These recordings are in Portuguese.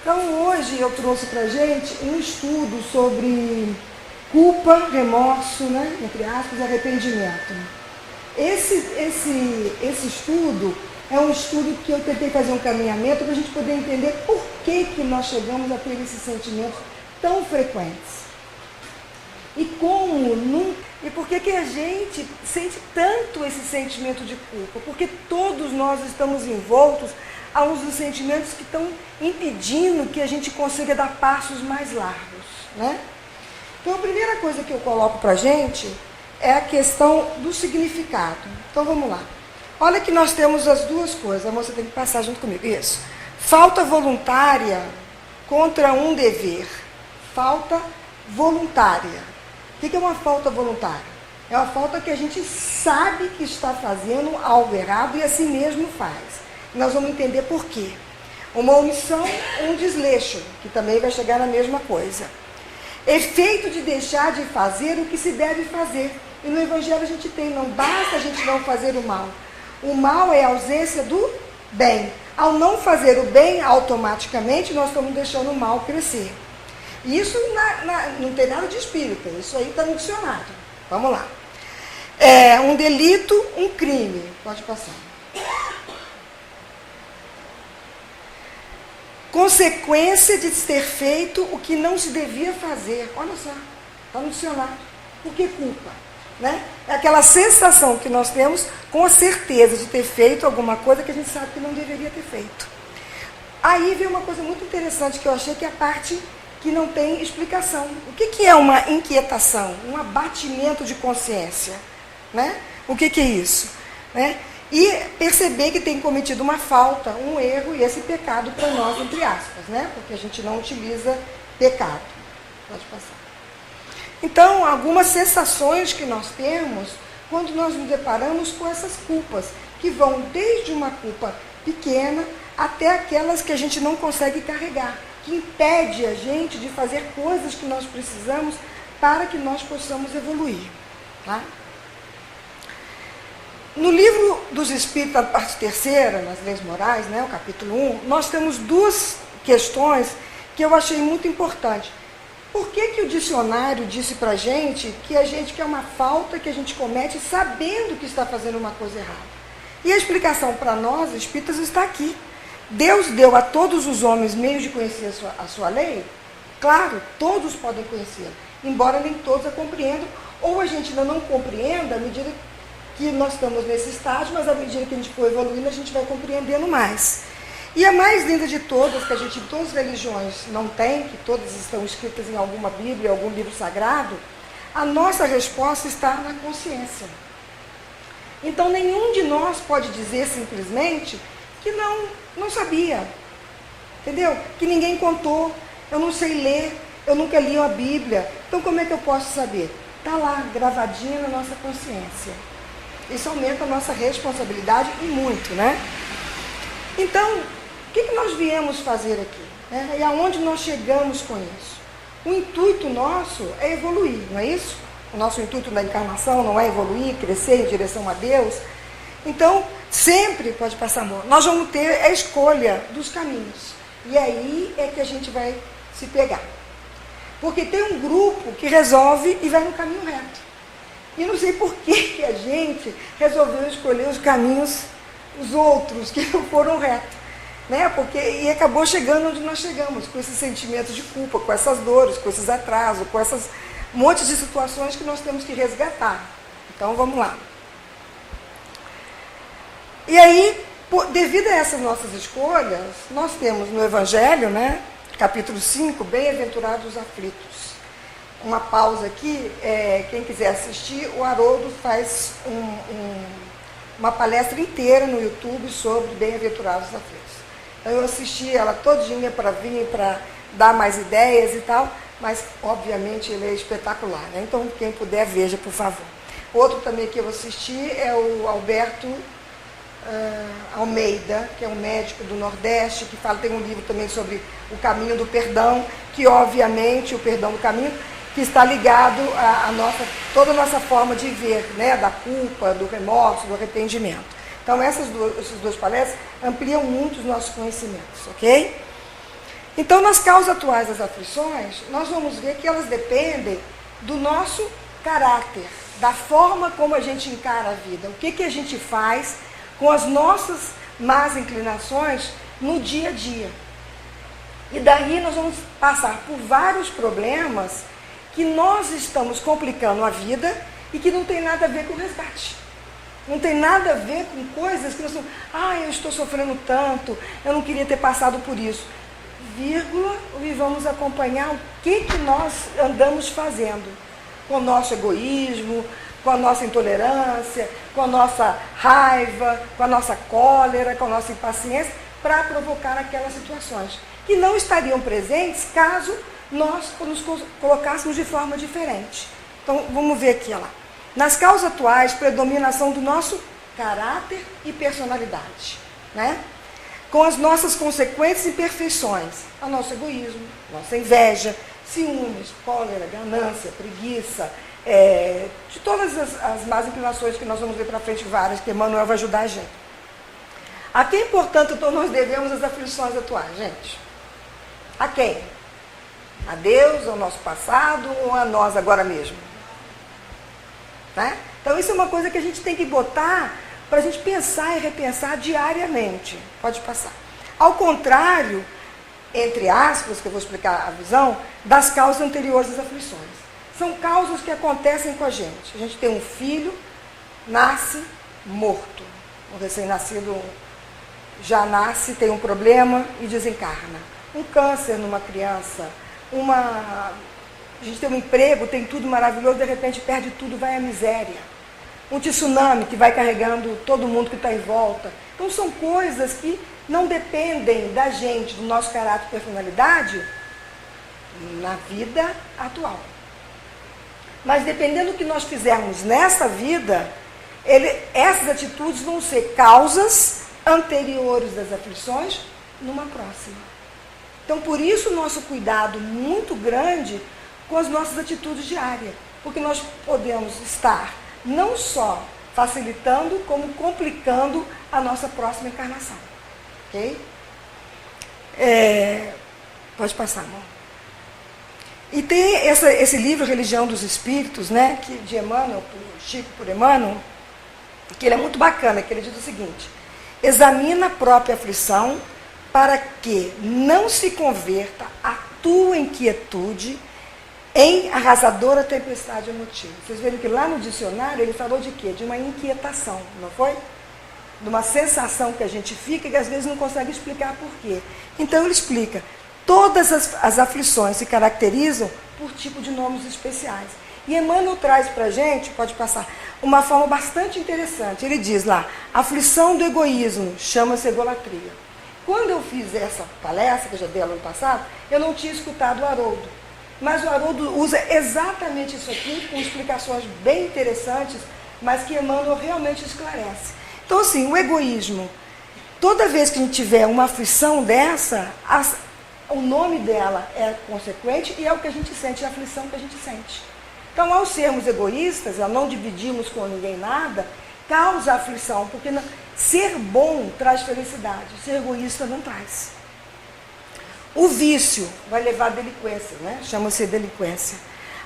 Então, hoje eu trouxe para a gente um estudo sobre culpa, remorso, né, entre aspas, arrependimento. Esse estudo é um estudo que eu tentei fazer um caminhamento para a gente poder entender por que nós chegamos a ter esses sentimentos tão frequentes. E por que a gente sente tanto esse sentimento de culpa? Porque todos nós estamos envoltos a uns dos sentimentos que estão impedindo que a gente consiga dar passos mais largos, né? Então, a primeira coisa que eu coloco para a gente é a questão do significado. Então, vamos lá. Olha que nós temos as duas coisas. A moça tem que passar junto comigo. Isso. Falta voluntária contra um dever. Falta voluntária. O que é uma falta voluntária? É uma falta que a gente sabe que está fazendo algo errado e assim mesmo faz. Nós vamos entender por quê. Uma omissão, um desleixo, que também vai chegar na mesma coisa. Efeito de deixar de fazer o que se deve fazer. E no Evangelho a gente tem, não basta a gente não fazer o mal. O mal é a ausência do bem. Ao não fazer o bem, automaticamente nós estamos deixando o mal crescer. E isso não tem nada de espírita, isso aí está no dicionário. Vamos lá. É um delito, um crime. Pode passar. Consequência de ter feito o que não se devia fazer. Olha só, está no dicionário. Por que culpa? Né? É aquela sensação que nós temos com a certeza de ter feito alguma coisa que a gente sabe que não deveria ter feito. Aí vem uma coisa muito interessante que eu achei que é a parte que não tem explicação. O que é uma inquietação? Um abatimento de consciência. Né? O que é isso? Né? E perceber que tem cometido uma falta, um erro e esse pecado para nós, entre aspas, né? Porque a gente não utiliza pecado. Pode passar. Então, algumas sensações que nós temos quando nós nos deparamos com essas culpas, que vão desde uma culpa pequena até aquelas que a gente não consegue carregar, que impede a gente de fazer coisas que nós precisamos para que nós possamos evoluir. Tá? No livro dos Espíritos, a parte terceira, nas leis morais, né, o capítulo 1, nós temos duas questões que eu achei muito importantes. Por que o dicionário disse para a gente que é uma falta que a gente comete sabendo que está fazendo uma coisa errada? E a explicação para nós, espíritas, está aqui. Deus deu a todos os homens meios de conhecer a sua lei? Claro, todos podem conhecê-la, embora nem todos a compreendam, ou a gente ainda não compreenda à medida que nós estamos nesse estágio, mas à medida que a gente for evoluindo, a gente vai compreendendo mais. E a mais linda de todas, que a gente em todas as religiões não tem, que todas estão escritas em alguma Bíblia, algum livro sagrado, a nossa resposta está na consciência. Então, nenhum de nós pode dizer simplesmente que não sabia, entendeu? Que ninguém contou, eu não sei ler, eu nunca li a Bíblia. Então, como é que eu posso saber? Está lá, gravadinho na nossa consciência. Isso aumenta a nossa responsabilidade e muito, né? Então, o que nós viemos fazer aqui? Né? E aonde nós chegamos com isso? O intuito nosso é evoluir, não é isso? O nosso intuito da encarnação não é evoluir, crescer em direção a Deus. Então, sempre, pode passar, amor, nós vamos ter a escolha dos caminhos. E aí é que a gente vai se pegar. Porque tem um grupo que resolve e vai no caminho reto. E não sei por que a gente resolveu escolher os caminhos, os outros, que não foram retos. Né? E acabou chegando onde nós chegamos, com esses sentimentos de culpa, com essas dores, com esses atrasos, com essas montes de situações que nós temos que resgatar. Então, vamos lá. E aí, devido a essas nossas escolhas, nós temos no Evangelho, né, capítulo 5, bem-aventurados os aflitos. Uma pausa aqui, quem quiser assistir, o Haroldo faz uma palestra inteira no YouTube sobre bem-aventurados os aflitos. Então, eu assisti ela todinha para vir, para dar mais ideias e tal, mas, obviamente, ele é espetacular, né? Então, quem puder, veja, por favor. Outro também que eu assisti é o Alberto Almeida, que é um médico do Nordeste, que tem um livro também sobre o caminho do perdão, que, obviamente, o perdão do caminho, que está ligado toda a nossa forma de ver, né? Da culpa, do remorso, do arrependimento. Então, essas duas palestras ampliam muito os nossos conhecimentos, ok? Então, nas causas atuais das aflições, nós vamos ver que elas dependem do nosso caráter, da forma como a gente encara a vida, o que a gente faz com as nossas más inclinações no dia a dia. E daí nós vamos passar por vários problemas que nós estamos complicando a vida e que não tem nada a ver com o resgate. Não tem nada a ver com coisas que nós estamos, eu estou sofrendo tanto, eu não queria ter passado por isso. Vírgula, e vamos acompanhar o que nós andamos fazendo com o nosso egoísmo, com a nossa intolerância, com a nossa raiva, com a nossa cólera, com a nossa impaciência, para provocar aquelas situações que não estariam presentes caso nós nos colocássemos de forma diferente. Então, vamos ver aqui, lá. Nas causas atuais, predominação do nosso caráter e personalidade, né? Com as nossas consequentes imperfeições, o nosso egoísmo, nossa inveja, ciúmes, cólera, ganância, preguiça, de todas as más inclinações que nós vamos ver para frente, várias, que Emmanuel vai ajudar a gente. A quem, portanto, então, nós devemos as aflições atuais, gente? A quem? A Deus, ao nosso passado ou a nós agora mesmo? Né? Então, isso é uma coisa que a gente tem que botar para a gente pensar e repensar diariamente. Pode passar. Ao contrário, entre aspas, que eu vou explicar a visão, das causas anteriores das aflições. São causas que acontecem com a gente. A gente tem um filho, nasce morto. O recém-nascido já nasce, tem um problema e desencarna. Um câncer numa criança, a gente tem um emprego, tem tudo maravilhoso, de repente perde tudo, vai à miséria. Um tsunami que vai carregando todo mundo que está em volta. Então são coisas que não dependem da gente, do nosso caráter e personalidade, na vida atual. Mas dependendo do que nós fizermos nessa vida, essas atitudes vão ser causas anteriores das aflições numa próxima. Então, por isso, o nosso cuidado muito grande com as nossas atitudes diárias. Porque nós podemos estar não só facilitando, como complicando a nossa próxima encarnação. Ok? Pode passar, amor. E tem esse livro, Religião dos Espíritos, né, de Emmanuel, Chico por Emmanuel, que ele é muito bacana, que ele diz o seguinte: examina a própria aflição para que não se converta a tua inquietude em arrasadora tempestade emotiva. Vocês viram que lá no dicionário ele falou de quê? De uma inquietação, não foi? De uma sensação que a gente fica e que às vezes não consegue explicar por quê. Então ele explica. Todas as aflições se caracterizam por tipo de nomes especiais. E Emmanuel traz para a gente, pode passar, uma forma bastante interessante. Ele diz lá, aflição do egoísmo chama-se egolatria. Quando eu fiz essa palestra, que eu já dei ano passado, eu não tinha escutado o Haroldo. Mas o Haroldo usa exatamente isso aqui, com explicações bem interessantes, mas que Emmanuel realmente esclarece. Então, assim, o egoísmo, toda vez que a gente tiver uma aflição dessa, o nome dela é consequente e é o que a gente sente, é a aflição que a gente sente. Então, ao sermos egoístas, ao não dividirmos com ninguém nada, causa aflição, porque ser bom traz felicidade, ser egoísta não traz. O vício vai levar à delinquência, né? Chama-se delinquência.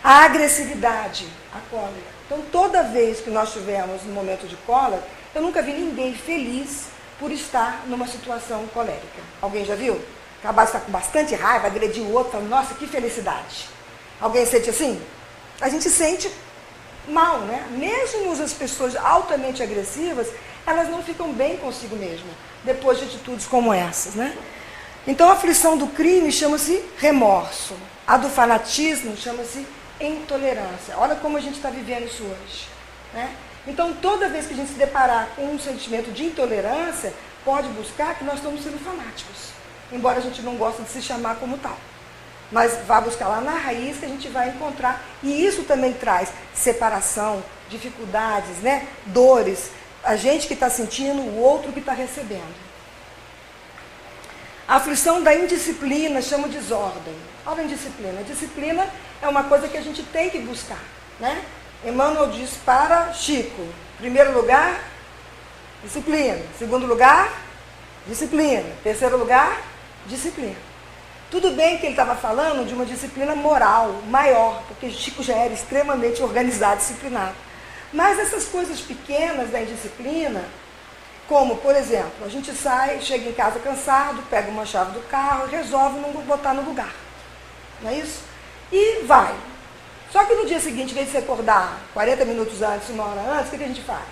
A agressividade, a cólera. Então, toda vez que nós tivermos um momento de cólera, eu nunca vi ninguém feliz por estar numa situação colérica. Alguém já viu? Acabar de estar com bastante raiva, agredir o outro, falando, nossa, que felicidade. Alguém sente assim? A gente sente mal, né? Mesmo as pessoas altamente agressivas, elas não ficam bem consigo mesmas, depois de atitudes como essas, né? Então, a aflição do crime chama-se remorso. A do fanatismo chama-se intolerância. Olha como a gente está vivendo isso hoje, né? Então, toda vez que a gente se deparar com um sentimento de intolerância, pode buscar que nós estamos sendo fanáticos. Embora a gente não goste de se chamar como tal. Mas vá buscar lá na raiz que a gente vai encontrar. E isso também traz separação, dificuldades, né? Dores. A gente que está sentindo, o outro que está recebendo. A aflição da indisciplina chama desordem. Olha a indisciplina. A disciplina é uma coisa que a gente tem que buscar, né? Emmanuel diz para Chico, em primeiro lugar, disciplina. Segundo lugar, disciplina. Terceiro lugar, disciplina. Tudo bem que ele estava falando de uma disciplina moral maior, porque Chico já era extremamente organizado, disciplinado. Mas essas coisas pequenas da indisciplina, como, por exemplo, a gente sai, chega em casa cansado, pega uma chave do carro e resolve não botar no lugar. Não é isso? E vai. Só que no dia seguinte, em vez de você acordar 40 minutos antes, 1 hora antes, o que a gente faz?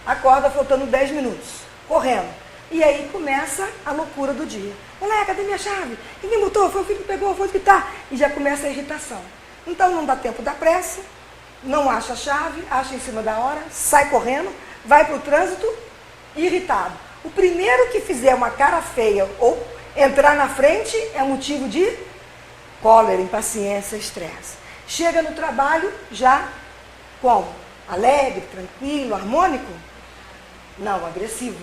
Acorda faltando 10 minutos, correndo. E aí começa a loucura do dia. Olha, cadê minha chave? Quem botou? Foi o filho que pegou, foi o que tá. E já começa a irritação. Então não dá tempo da pressa, não acha a chave, acha em cima da hora, sai correndo, vai para o trânsito, irritado. O primeiro que fizer uma cara feia ou entrar na frente é motivo de cólera, impaciência, estresse. Chega no trabalho já como? Alegre, tranquilo, harmônico? Não, agressivo.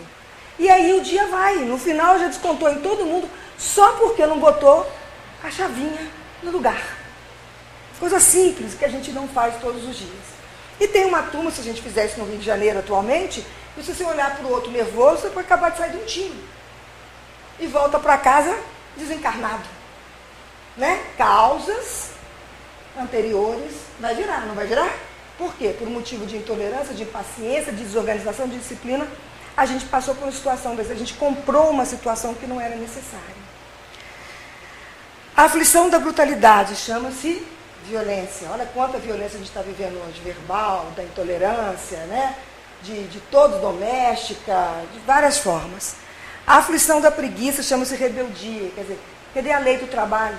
E aí o dia vai, no final já descontou em todo mundo, só porque não botou a chavinha no lugar. Coisa simples que a gente não faz todos os dias. E tem uma turma, se a gente fizer isso no Rio de Janeiro atualmente, e se você olhar para o outro nervoso, você pode acabar de sair de um tiro. E volta para casa desencarnado. Né? Causas anteriores, vai virar, não vai virar? Por quê? Por motivo de intolerância, de impaciência, de desorganização, de disciplina, a gente passou por uma situação dessa, a gente comprou uma situação que não era necessária. A aflição da brutalidade chama-se violência. Olha quanta violência a gente está vivendo hoje, verbal, da intolerância, né? De todo doméstica, de várias formas. A aflição da preguiça chama-se rebeldia, quer dizer, cadê a lei do trabalho?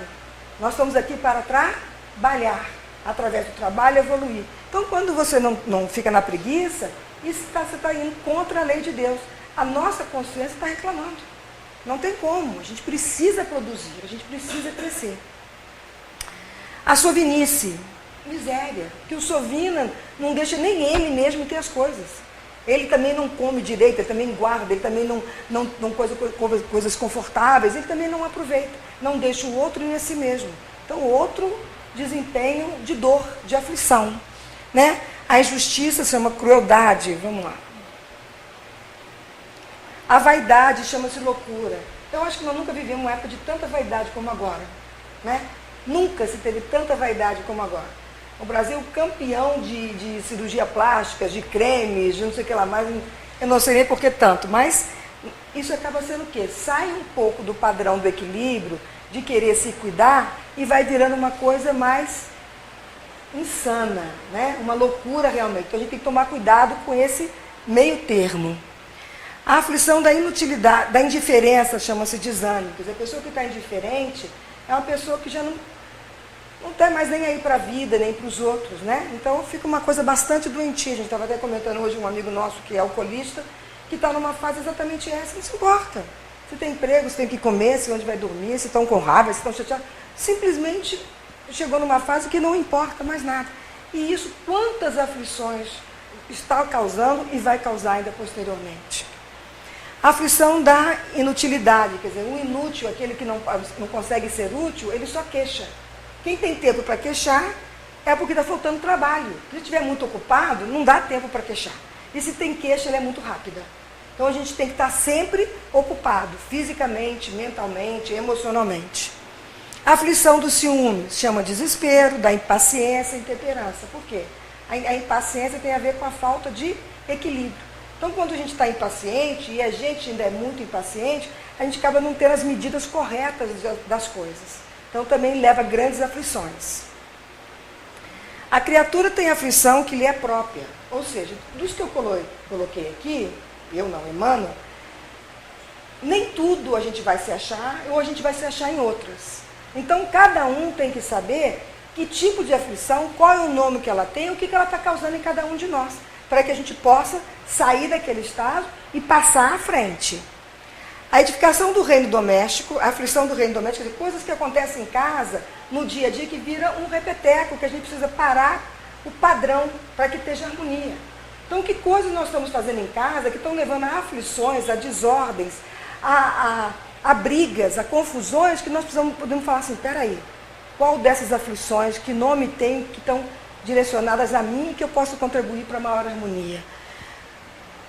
Nós estamos aqui para trabalhar, através do trabalho evoluir. Então, quando você não fica na preguiça, você está indo contra a lei de Deus. A nossa consciência está reclamando. Não tem como, a gente precisa produzir, a gente precisa crescer. A sovinice, miséria, que o sovina não deixa nem ele mesmo ter as coisas. Ele também não come direito, ele também guarda, ele também não coisas confortáveis, ele também não aproveita, não deixa o outro nem a si mesmo. Então, o outro desempenho de dor, de aflição. Né? A injustiça chama crueldade, vamos lá. A vaidade chama-se loucura. Eu acho que nós nunca vivemos uma época de tanta vaidade como agora. Né? Nunca se teve tanta vaidade como agora. O Brasil campeão de cirurgia plástica, de cremes, de não sei o que lá mais, eu não sei nem por que tanto, mas isso acaba sendo o quê? Sai um pouco do padrão do equilíbrio, de querer se cuidar, e vai virando uma coisa mais insana, né? Uma loucura realmente. Então a gente tem que tomar cuidado com esse meio termo. A aflição da inutilidade, da indiferença chama-se desânimo. Quer dizer, a pessoa que está indiferente é uma pessoa que já não está mais nem aí para a vida, nem para os outros, né? Então fica uma coisa bastante doentia. A gente estava até comentando hoje um amigo nosso que é alcoolista, que está numa fase exatamente essa, não se importa. Se tem emprego, se tem que comer, se onde vai dormir, se estão com raiva, se estão chateados. Simplesmente chegou numa fase que não importa mais nada. E isso, quantas aflições está causando e vai causar ainda posteriormente. A aflição da inutilidade, quer dizer, o inútil, aquele que não consegue ser útil, ele só queixa. Quem tem tempo para queixar é porque está faltando trabalho. Se estiver muito ocupado, não dá tempo para queixar. E se tem queixa, ela é muito rápida. Então a gente tem que estar sempre ocupado, fisicamente, mentalmente, emocionalmente. A aflição do ciúme chama desespero, da impaciência e intemperança. Por quê? A impaciência tem a ver com a falta de equilíbrio. Então, quando a gente está impaciente, e a gente ainda é muito impaciente, a gente acaba não tendo as medidas corretas das coisas. Então, também leva a grandes aflições. A criatura tem aflição que lhe é própria. Ou seja, dos que eu coloquei aqui, eu não, Emmanuel, nem tudo a gente vai se achar, ou a gente vai se achar em outras. Então, cada um tem que saber que tipo de aflição, qual é o nome que ela tem, o que ela está causando em cada um de nós, para que a gente possa sair daquele estado e passar à frente. A edificação do reino doméstico, a aflição do reino doméstico, coisas que acontecem em casa, no dia a dia, que vira um repeteco, que a gente precisa parar o padrão para que esteja harmonia. Então, que coisas nós estamos fazendo em casa que estão levando a aflições, a desordens, a brigas, a confusões, que nós podemos falar assim, peraí, qual dessas aflições, que nome tem, que estão direcionadas a mim e que eu posso contribuir para a maior harmonia?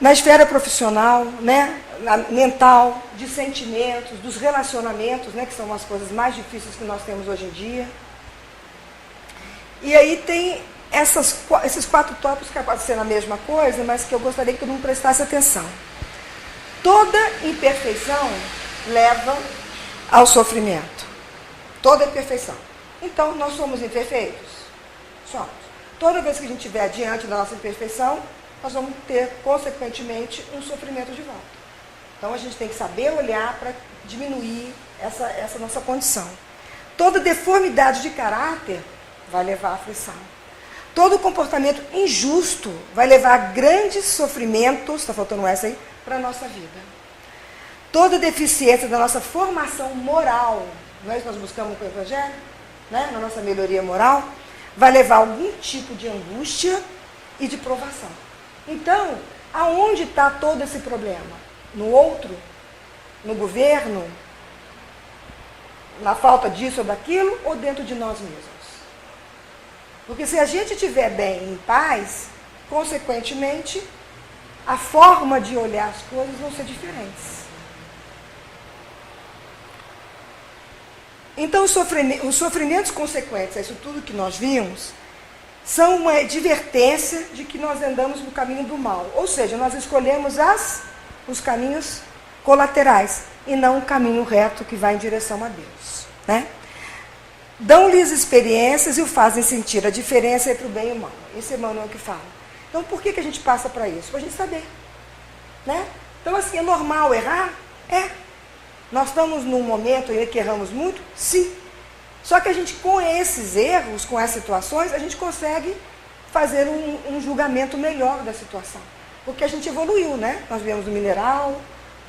na esfera profissional, né, mental, de sentimentos, dos relacionamentos, né, que são as coisas mais difíceis que nós temos hoje em dia. E aí tem esses 4 tópicos que podem ser a mesma coisa, mas que eu gostaria que todo mundo prestasse atenção. Toda imperfeição leva ao sofrimento. Toda imperfeição. Então, nós somos imperfeitos? Somos. Toda vez que a gente estiver diante da nossa imperfeição, nós vamos ter, consequentemente, um sofrimento de volta. Então, a gente tem que saber olhar para diminuir essa nossa condição. Toda deformidade de caráter vai levar à aflição. Todo comportamento injusto vai levar a grandes sofrimentos, está faltando essa aí, para a nossa vida. Toda deficiência da nossa formação moral, não é isso que nós buscamos com o Evangelho? Né? Na nossa melhoria moral, vai levar a algum tipo de angústia e de provação. Então, aonde está todo esse problema? No outro? No governo? Na falta disso ou daquilo? Ou dentro de nós mesmos? Porque se a gente estiver bem, em paz, consequentemente, a forma de olhar as coisas vão ser diferentes. Então, os sofrimentos consequentes a isso tudo que nós vimos são uma advertência de que nós andamos no caminho do mal. Ou seja, nós escolhemos os caminhos colaterais e não o caminho reto que vai em direção a Deus. Né? Dão-lhes experiências e o fazem sentir a diferença entre o bem e o mal. Esse é Emmanuel que fala. Então, por que a gente passa para isso? Para a gente saber. Né? Então, assim, é normal errar? É. Nós estamos num momento em que erramos muito? Sim. Só que a gente, com esses erros, com essas situações, a gente consegue fazer um julgamento melhor da situação. Porque a gente evoluiu, né? Nós viemos do mineral,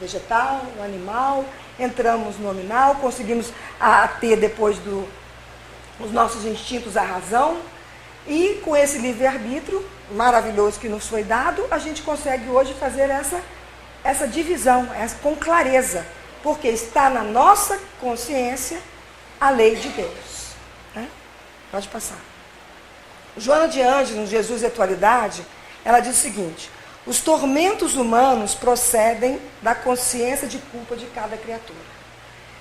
vegetal, do animal, entramos no nominal, conseguimos ter depois os nossos instintos a razão, e com esse livre-arbítrio maravilhoso que nos foi dado, a gente consegue hoje fazer essa divisão, com clareza, porque está na nossa consciência a lei de Deus. Né? Pode passar. Joana de Ângeles, no Jesus e Atualidade, ela diz o seguinte: os tormentos humanos procedem da consciência de culpa de cada criatura.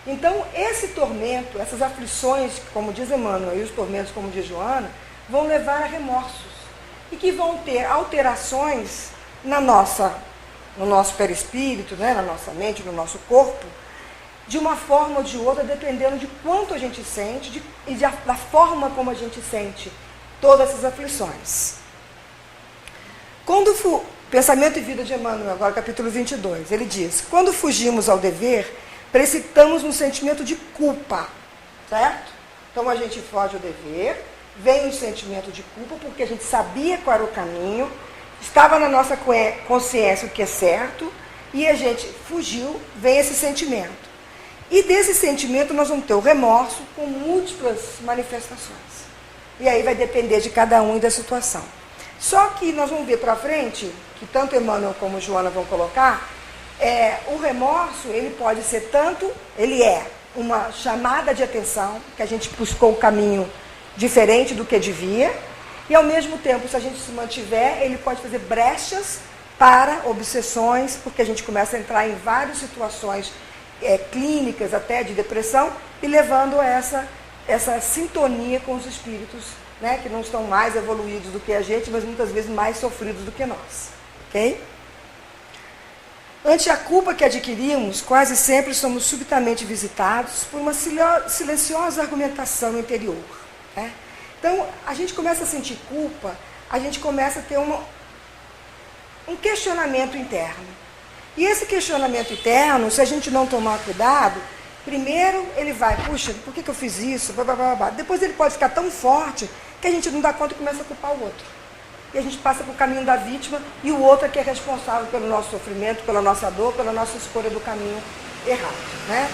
Então, esse tormento, essas aflições, como diz Emmanuel, e os tormentos, como diz Joana, vão levar a remorsos. E que vão ter alterações no nosso perispírito, né, na nossa mente, no nosso corpo, de uma forma ou de outra, dependendo de quanto a gente sente e da forma como a gente sente todas essas aflições. Pensamento e Vida de Emmanuel, agora capítulo 22, ele diz: quando fugimos ao dever, precipitamos no sentimento de culpa, certo? Então a gente foge ao dever, vem o sentimento de culpa, porque a gente sabia qual era o caminho, estava na nossa consciência o que é certo, e a gente fugiu, vem esse sentimento. E desse sentimento nós vamos ter o remorso com múltiplas manifestações. E aí vai depender de cada um e da situação. Só que nós vamos ver para frente, que tanto Emmanuel como Joana vão colocar, o remorso, ele pode ser ele é uma chamada de atenção, que a gente buscou um caminho diferente do que devia, e ao mesmo tempo, se a gente se mantiver, ele pode fazer brechas para obsessões, porque a gente começa a entrar em várias situações clínicas, até de depressão, e levando a essa sintonia com os espíritos, né, que não estão mais evoluídos do que a gente, mas muitas vezes mais sofridos do que nós. Ok? Ante a culpa que adquirimos, quase sempre somos subitamente visitados por uma silenciosa argumentação interior. Né? Então, a gente começa a sentir culpa, a gente começa a ter um questionamento interno. E esse questionamento interno, se a gente não tomar cuidado, primeiro ele vai, puxa, por que eu fiz isso? Depois ele pode ficar tão forte que a gente não dá conta e começa a culpar o outro. E a gente passa para o caminho da vítima e o outro é que é responsável pelo nosso sofrimento, pela nossa dor, pela nossa escolha do caminho errado, né?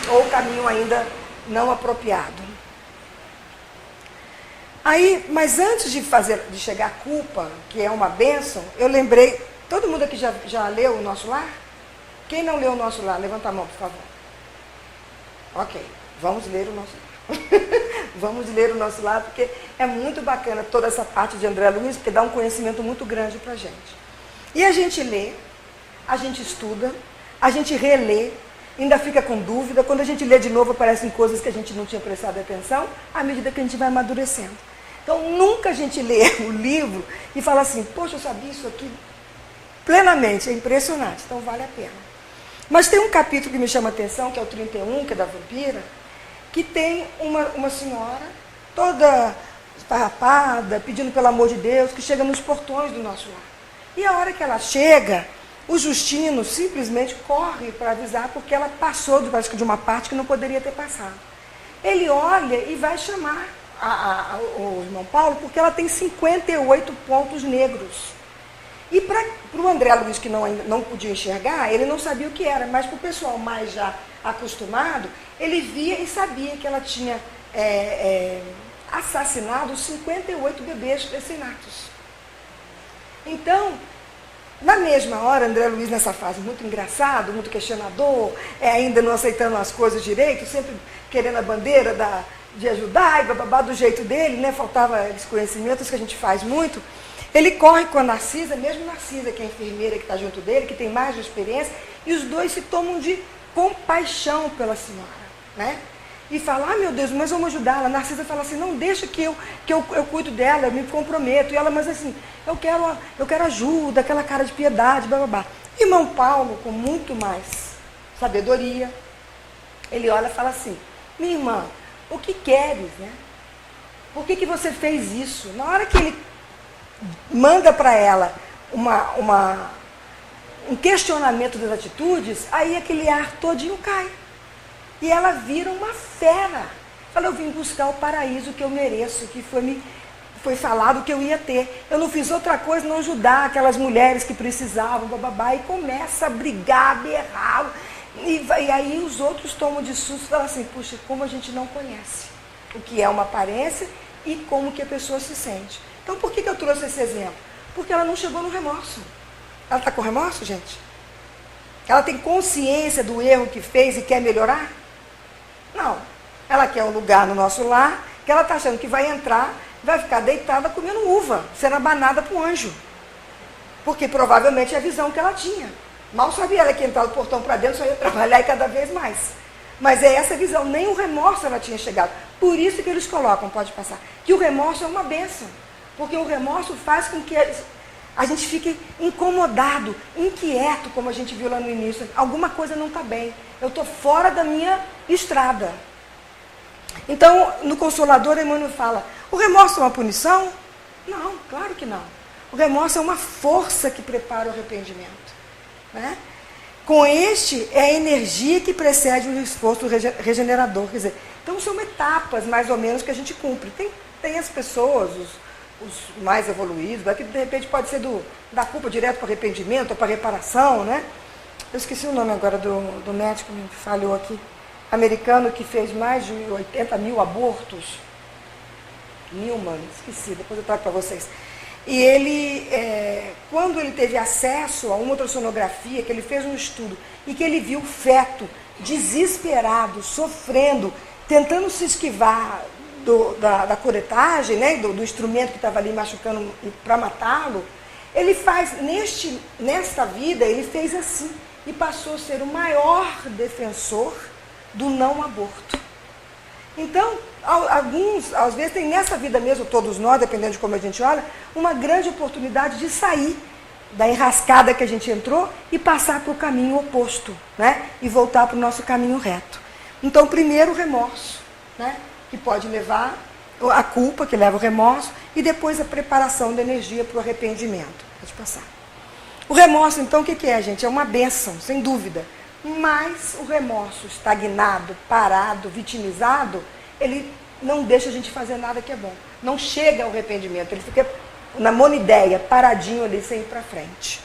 Ou o caminho ainda não apropriado. Aí, mas antes de chegar à culpa, que é uma bênção, eu lembrei, todo mundo aqui já leu o Nosso Lar? Quem não leu o Nosso Lar, levanta a mão, por favor. Ok, vamos ler o Nosso Lar. Vamos ler o Nosso Lar, porque é muito bacana toda essa parte de André Luiz, porque dá um conhecimento muito grande para a gente. E a gente lê a gente estuda, a gente relê, ainda fica com dúvida. Quando a gente lê de novo, aparecem coisas que a gente não tinha prestado atenção, à medida que a gente vai amadurecendo. Então, nunca a gente lê o livro e fala assim, poxa, eu sabia isso aqui plenamente, é impressionante, então vale a pena. Mas tem um capítulo que me chama a atenção, que é o 31, que é da vampira, que tem uma senhora toda esfarrapada, pedindo pelo amor de Deus, que chega nos portões do nosso lar. E a hora que ela chega, o Justino simplesmente corre para avisar, porque ela passou de uma parte que não poderia ter passado. Ele olha e vai chamar o irmão Paulo, porque ela tem 58 pontos negros. E para o André Luiz, que não podia enxergar, ele não sabia o que era, mas para o pessoal mais já acostumado, ele via e sabia que ela tinha assassinado 58 bebês recém-natos. Então, na mesma hora, André Luiz, nessa fase muito engraçado, muito questionador, ainda não aceitando as coisas direito, sempre querendo a bandeira de ajudar, e bababá do jeito dele, né? Faltava desconhecimentos que a gente faz muito. Ele corre com a Narcisa, mesmo Narcisa, que é a enfermeira que está junto dele, que tem mais de experiência, e os dois se tomam de compaixão pela senhora, né? E fala, meu Deus, mas vamos ajudá-la. A Narcisa fala assim, não, deixa que eu cuido dela, eu me comprometo. E ela, mas assim, eu quero ajuda, aquela cara de piedade, bababá. Irmão Paulo, com muito mais sabedoria, ele olha e fala assim, minha irmã, o que queres, né? Por que você fez isso? Na hora que ele manda para ela um questionamento das atitudes, aí aquele ar todinho cai. E ela vira uma fera. Fala, eu vim buscar o paraíso que eu mereço, que foi falado que eu ia ter. Eu não fiz outra coisa não ajudar aquelas mulheres que precisavam, bababá, e começa a brigar, a berrar. E aí os outros tomam de susto e falam assim, puxa, como a gente não conhece o que é uma aparência e como que a pessoa se sente. Então, por que eu trouxe esse exemplo? Porque ela não chegou no remorso. Ela está com remorso, gente? Ela tem consciência do erro que fez e quer melhorar? Não. Ela quer um lugar no nosso lar, que ela está achando que vai entrar, vai ficar deitada comendo uva, sendo abanada para o anjo. Porque provavelmente é a visão que ela tinha. Mal sabia ela que entrar do portão para dentro, só ia trabalhar e cada vez mais. Mas é essa visão, nem o remorso ela tinha chegado. Por isso que eles colocam, pode passar, que o remorso é uma bênção. Porque o remorso faz com que a gente fique incomodado, inquieto, como a gente viu lá no início. Alguma coisa não está bem. Eu estou fora da minha estrada. Então, no Consolador, Emmanuel fala, o remorso é uma punição? Não, claro que não. O remorso é uma força que prepara o arrependimento. Né? Com este, é a energia que precede o esforço regenerador. Quer dizer, então, são etapas, mais ou menos, que a gente cumpre. Tem as pessoas, os mais evoluídos, que de repente pode ser da culpa direto para arrependimento ou para reparação, né? Eu esqueci o nome agora do médico, me falhou aqui, americano, que fez mais de 80 mil abortos. Newman, esqueci, depois eu trago para vocês. E ele, quando ele teve acesso a uma ultrassonografia, que ele fez um estudo, e que ele viu o feto desesperado, sofrendo, tentando se esquivar da curetagem, né, do instrumento que estava ali machucando para matá-lo, ele faz, nesta vida, ele fez assim, e passou a ser o maior defensor do não aborto. Então, às vezes tem nessa vida mesmo, todos nós, dependendo de como a gente olha, uma grande oportunidade de sair da enrascada que a gente entrou e passar para o caminho oposto, né, e voltar para o nosso caminho reto. Então, primeiro o remorso, né, que pode levar a culpa, que leva o remorso, e depois a preparação da energia para o arrependimento. Pode passar. O remorso, então, o que é, gente? É uma bênção, sem dúvida. Mas o remorso estagnado, parado, vitimizado, ele não deixa a gente fazer nada que é bom. Não chega ao arrependimento, ele fica na monideia, paradinho ali, sem ir para frente.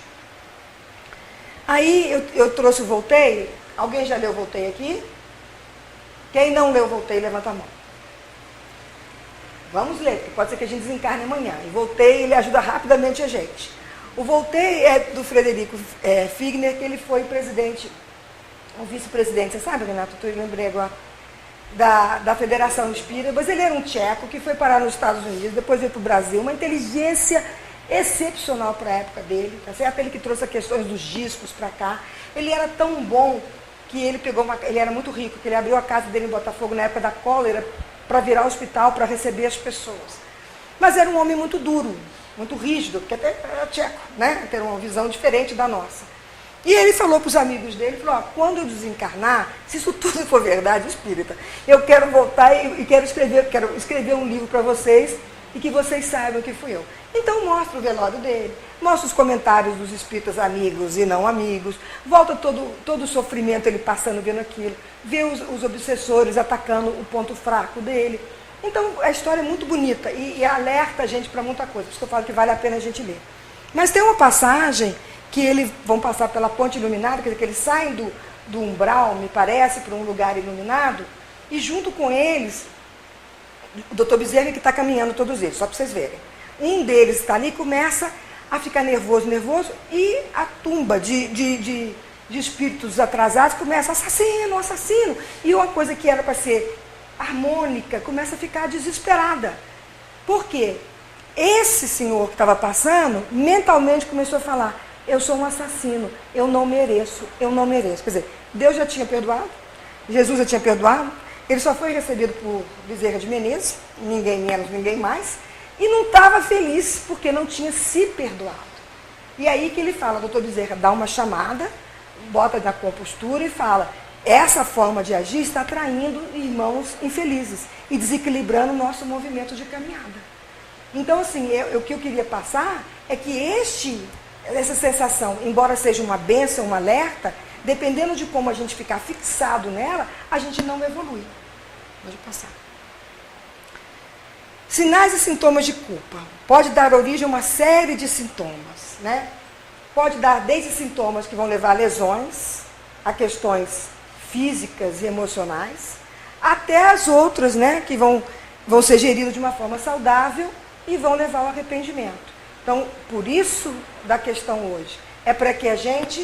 Aí eu trouxe o Voltei. Alguém já leu o Voltei aqui? Quem não leu o Voltei, levanta a mão. Vamos ler, porque pode ser que a gente desencarne amanhã. E Voltei, ele ajuda rapidamente a gente. O Voltei é do Frederico Figner, que ele foi presidente, o vice-presidente, você sabe, Renato? Eu lembrei agora, da Federação Espírita, mas ele era um tcheco que foi parar nos Estados Unidos, depois veio para o Brasil, uma inteligência excepcional para a época dele, tá certo? Ele que trouxe as questões dos discos para cá. Ele era tão bom que ele ele era muito rico, que ele abriu a casa dele em Botafogo na época da cólera para virar hospital, para receber as pessoas. Mas era um homem muito duro, muito rígido, porque até era tcheco, né? Tem uma visão diferente da nossa. E ele falou para os amigos dele, falou, quando eu desencarnar, se isso tudo for verdade espírita, eu quero voltar e quero escrever um livro para vocês e que vocês saibam que fui eu. Então mostra o velório dele, mostra os comentários dos espíritas amigos e não amigos, volta todo o sofrimento ele passando, vendo aquilo, vê os obsessores atacando o ponto fraco dele. Então a história é muito bonita e alerta a gente para muita coisa, por isso que eu falo que vale a pena a gente ler. Mas tem uma passagem que eles vão passar pela ponte iluminada, quer dizer, que eles saem do umbral, me parece, para um lugar iluminado, e junto com eles, o doutor Bezerra que está caminhando todos eles, só para vocês verem. Um deles está ali e começa a ficar nervoso, e a tumba de espíritos atrasados começa, assassino, assassino. E uma coisa que era para ser harmônica começa a ficar desesperada. Por quê? Esse senhor que estava passando, mentalmente começou a falar, eu sou um assassino, eu não mereço. Quer dizer, Deus já tinha perdoado, Jesus já tinha perdoado, ele só foi recebido por Bezerra de Menezes, ninguém menos, ninguém mais, e não estava feliz porque não tinha se perdoado. E aí que ele fala, doutor Bezerra, dá uma chamada, bota na compostura e fala, essa forma de agir está atraindo irmãos infelizes e desequilibrando o nosso movimento de caminhada. Então, assim, o que eu queria passar é que essa sensação, embora seja uma bênção, um alerta, dependendo de como a gente ficar fixado nela, a gente não evolui. Pode passar. Sinais e sintomas de culpa. Pode dar origem a uma série de sintomas, né? Pode dar desde sintomas que vão levar a lesões, a questões físicas e emocionais, até as outras, né, que vão ser geridas de uma forma saudável e vão levar ao arrependimento. Então, por isso da questão hoje, é para que a gente...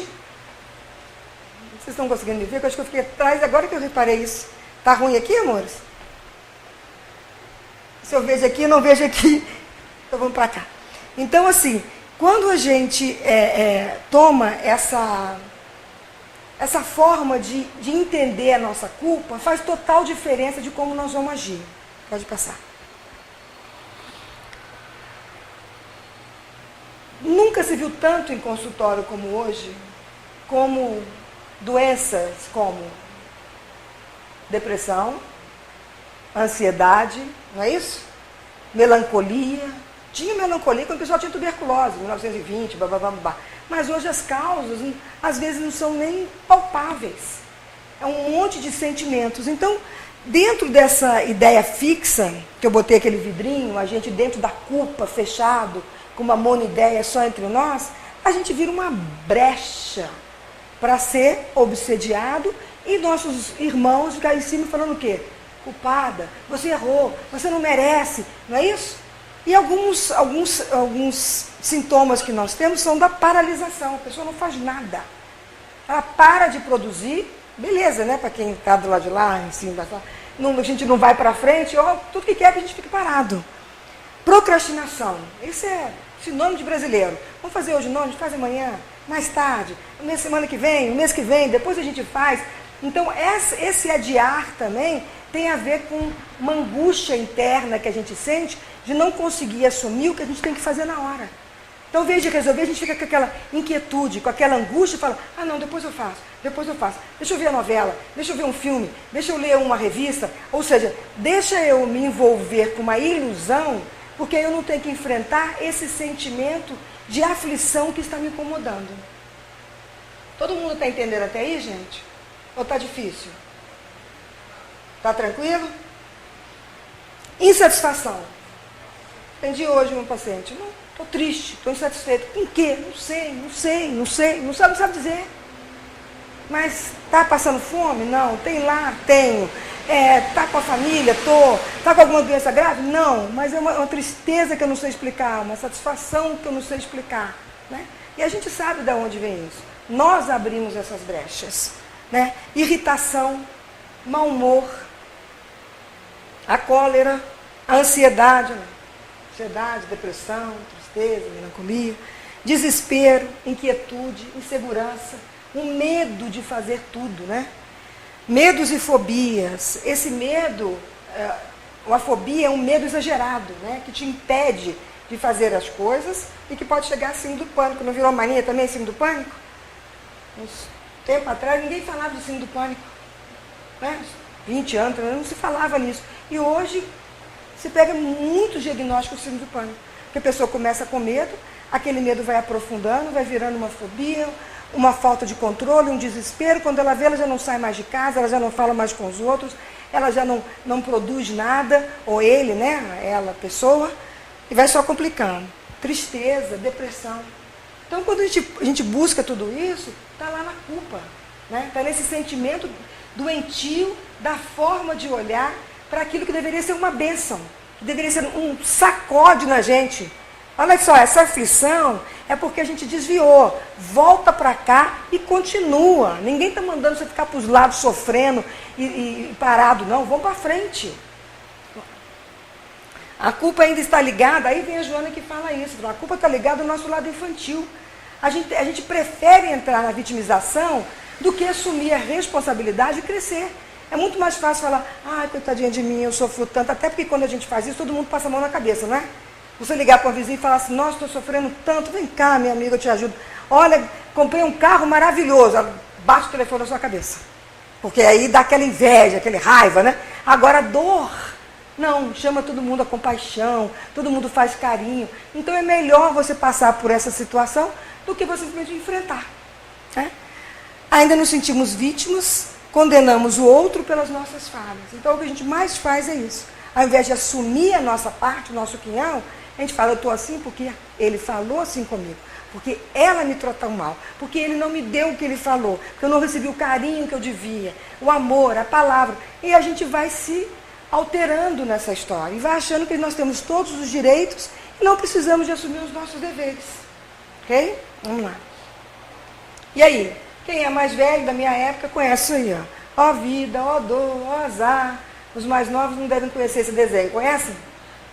Vocês estão conseguindo me ver? Eu acho que eu fiquei atrás, agora que eu reparei isso. Está ruim aqui, amores? Se eu vejo aqui, eu não vejo aqui. Então, vamos para cá. Então, assim, quando a gente toma essa forma de entender a nossa culpa, faz total diferença de como nós vamos agir. Pode passar. Nunca se viu tanto em consultório como hoje, como doenças como depressão, ansiedade, não é isso? Melancolia. Tinha melancolia quando o pessoal tinha tuberculose, 1920, babá. Mas hoje as causas, às vezes, não são nem palpáveis. É um monte de sentimentos. Então, dentro dessa ideia fixa, que eu botei aquele vidrinho, a gente dentro da culpa, fechado, com uma monoideia só entre nós, a gente vira uma brecha para ser obsediado e nossos irmãos ficar em cima falando o quê? Culpada, você errou, você não merece, não é isso? E alguns sintomas que nós temos são da paralisação, a pessoa não faz nada. Ela para de produzir, beleza, né? Para quem está do lado de lá, em cima, a gente não vai para frente, tudo que quer que a gente fique parado. Procrastinação, isso é sinônimo de brasileiro. Vamos fazer hoje não, a gente faz amanhã, mais tarde, na semana que vem, no mês que vem, depois a gente faz. Então, esse adiar também tem a ver com uma angústia interna que a gente sente de não conseguir assumir o que a gente tem que fazer na hora. Então, ao invés de resolver, a gente fica com aquela inquietude, com aquela angústia e fala, não, depois eu faço. Deixa eu ver a novela, deixa eu ver um filme, deixa eu ler uma revista. Ou seja, deixa eu me envolver com uma ilusão, porque eu não tenho que enfrentar esse sentimento de aflição que está me incomodando. Todo mundo está entendendo até aí, gente? Ou está difícil? Está tranquilo? Insatisfação. Atendi hoje um paciente. Não, estou triste, estou insatisfeito. Com o quê? Não sabe dizer. Mas está passando fome? Não. Tem lá? Tenho. Está com a família? Estou. Está com alguma doença grave? Não. Mas é uma tristeza que eu não sei explicar, uma satisfação que eu não sei explicar. Né? E a gente sabe de onde vem isso. Nós abrimos essas brechas. Né? Irritação, mau humor, a cólera, a ansiedade, depressão, tristeza. tristeza, melancolia, desespero, inquietude, insegurança, um medo de fazer tudo, né? Medos e fobias. Esse medo, uma fobia é um medo exagerado, né? Que te impede de fazer as coisas e que pode chegar a síndrome do pânico. Não virou mania também, síndrome do pânico? Uns tempo atrás ninguém falava do síndrome do pânico, né? 20 anos, não se falava nisso. E hoje se pega muitos diagnósticos de síndrome do pânico. Porque a pessoa começa com medo, aquele medo vai aprofundando, vai virando uma fobia, uma falta de controle, um desespero. Quando ela vê, ela já não sai mais de casa, ela já não fala mais com os outros, ela já não produz nada, ou ele, né? Ela, a pessoa, e vai só complicando. Tristeza, depressão. Então, quando a gente busca tudo isso, está lá na culpa, né? Está nesse sentimento doentio da forma de olhar para aquilo que deveria ser uma bênção, que deveria ser um sacode na gente. Olha só, essa aflição é porque a gente desviou. Volta para cá e continua. Ninguém está mandando você ficar para os lados sofrendo e parado, não. Vamos para frente. A culpa ainda está ligada, aí vem a Joana que fala isso, a culpa está ligada ao nosso lado infantil. A gente prefere entrar na vitimização do que assumir a responsabilidade e crescer. É muito mais fácil falar, ai, coitadinha de mim, eu sofro tanto, até porque quando a gente faz isso, todo mundo passa a mão na cabeça, não é? Você ligar para um vizinho e falar assim, nossa, estou sofrendo tanto, vem cá, minha amiga, eu te ajudo. Olha, comprei um carro maravilhoso, bate o telefone na sua cabeça. Porque aí dá aquela inveja, aquela raiva, né? Agora, dor, não, chama todo mundo a compaixão, todo mundo faz carinho. Então é melhor você passar por essa situação do que você simplesmente enfrentar, né? Ainda nos sentimos vítimas, condenamos o outro pelas nossas falhas. Então o que a gente mais faz é isso. Ao invés de assumir a nossa parte, o nosso quinhão, a gente fala, eu estou assim porque ele falou assim comigo, porque ela me tratou mal, porque ele não me deu o que ele falou, porque eu não recebi o carinho que eu devia, o amor, a palavra. E a gente vai se alterando nessa história e vai achando que nós temos todos os direitos e não precisamos de assumir os nossos deveres. Ok? Vamos lá. E aí? Quem é mais velho da minha época conhece isso aí, ó. Ó vida, ó dor, ó azar. Os mais novos não devem conhecer esse desenho. Conhecem?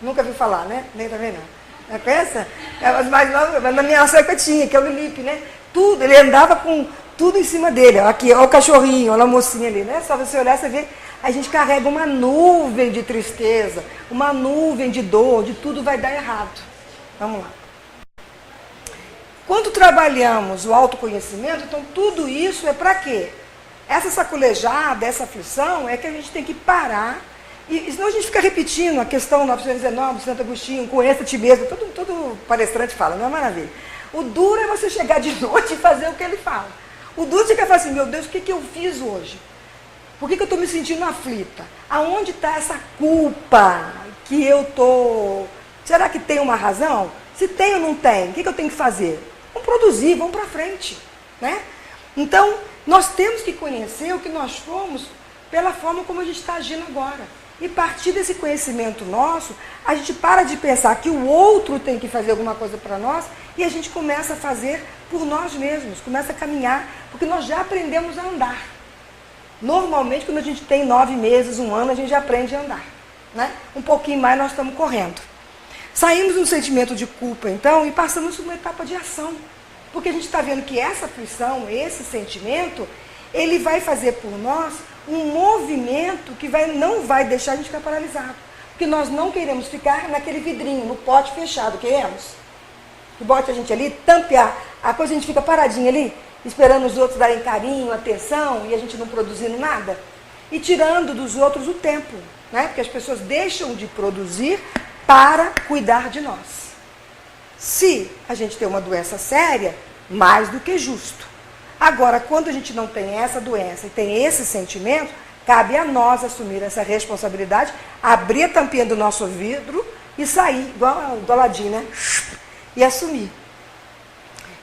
Nunca vi falar, né? Nem também não. Conhece? Os mais novos, na minha época tinha, que é o Lilipe, né? Tudo, ele andava com tudo em cima dele. Ó, aqui, ó o cachorrinho, ó a mocinha ali, né? Só você olhar, você vê, a gente carrega uma nuvem de tristeza, uma nuvem de dor, de tudo vai dar errado. Vamos lá. Quando trabalhamos o autoconhecimento, então tudo isso é para quê? Essa sacolejada, essa aflição, é que a gente tem que parar, e senão a gente fica repetindo a questão 919 de Santo Agostinho, conheça a ti mesmo, todo palestrante fala, não é maravilha? O duro é você chegar de noite e fazer o que ele fala. O duro é você falar assim, meu Deus, o que eu fiz hoje? Por que eu estou me sentindo aflita? Aonde está essa culpa que eu estou... Será que tem uma razão? Se tem ou não tem, o que eu tenho que fazer? Vamos produzir, vamos para frente, né? Então, nós temos que conhecer o que nós fomos pela forma como a gente está agindo agora. E a partir desse conhecimento nosso, a gente para de pensar que o outro tem que fazer alguma coisa para nós e a gente começa a fazer por nós mesmos, começa a caminhar, porque nós já aprendemos a andar. Normalmente, quando a gente tem 9 meses, 1 ano, a gente já aprende a andar, né? Um pouquinho mais nós estamos correndo. Saímos do sentimento de culpa, então, e passamos por uma etapa de ação. Porque a gente está vendo que essa aflição, esse sentimento, ele vai fazer por nós um movimento que não vai deixar a gente ficar paralisado. Porque nós não queremos ficar naquele vidrinho, no pote fechado, queremos? Que bote a gente ali, tampe a coisa, a gente fica paradinho ali, esperando os outros darem carinho, atenção, e a gente não produzindo nada. E tirando dos outros o tempo, né? Porque as pessoas deixam de produzir para cuidar de nós. Se a gente tem uma doença séria, mais do que justo. Agora, quando a gente não tem essa doença e tem esse sentimento, cabe a nós assumir essa responsabilidade, abrir a tampinha do nosso vidro e sair, igual do Aladim, né? E assumir.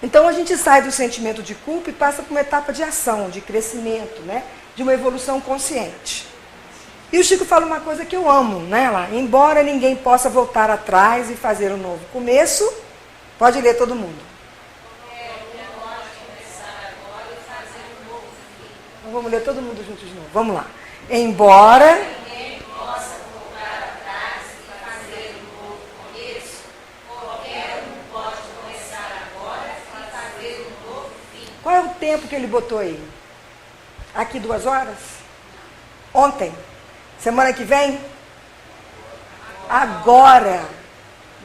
Então, a gente sai do sentimento de culpa e passa por uma etapa de ação, de crescimento, né? De uma evolução consciente. E o Chico fala uma coisa que eu amo, né? Lá, embora ninguém possa voltar atrás e fazer um novo começo, pode ler todo mundo. Então, vamos ler todo mundo junto de novo. Vamos lá. Embora ninguém possa voltar atrás e fazer um novo começo, qualquer um tempo que ele botou aí? Aqui 2 horas? Ontem? Semana que vem? Agora.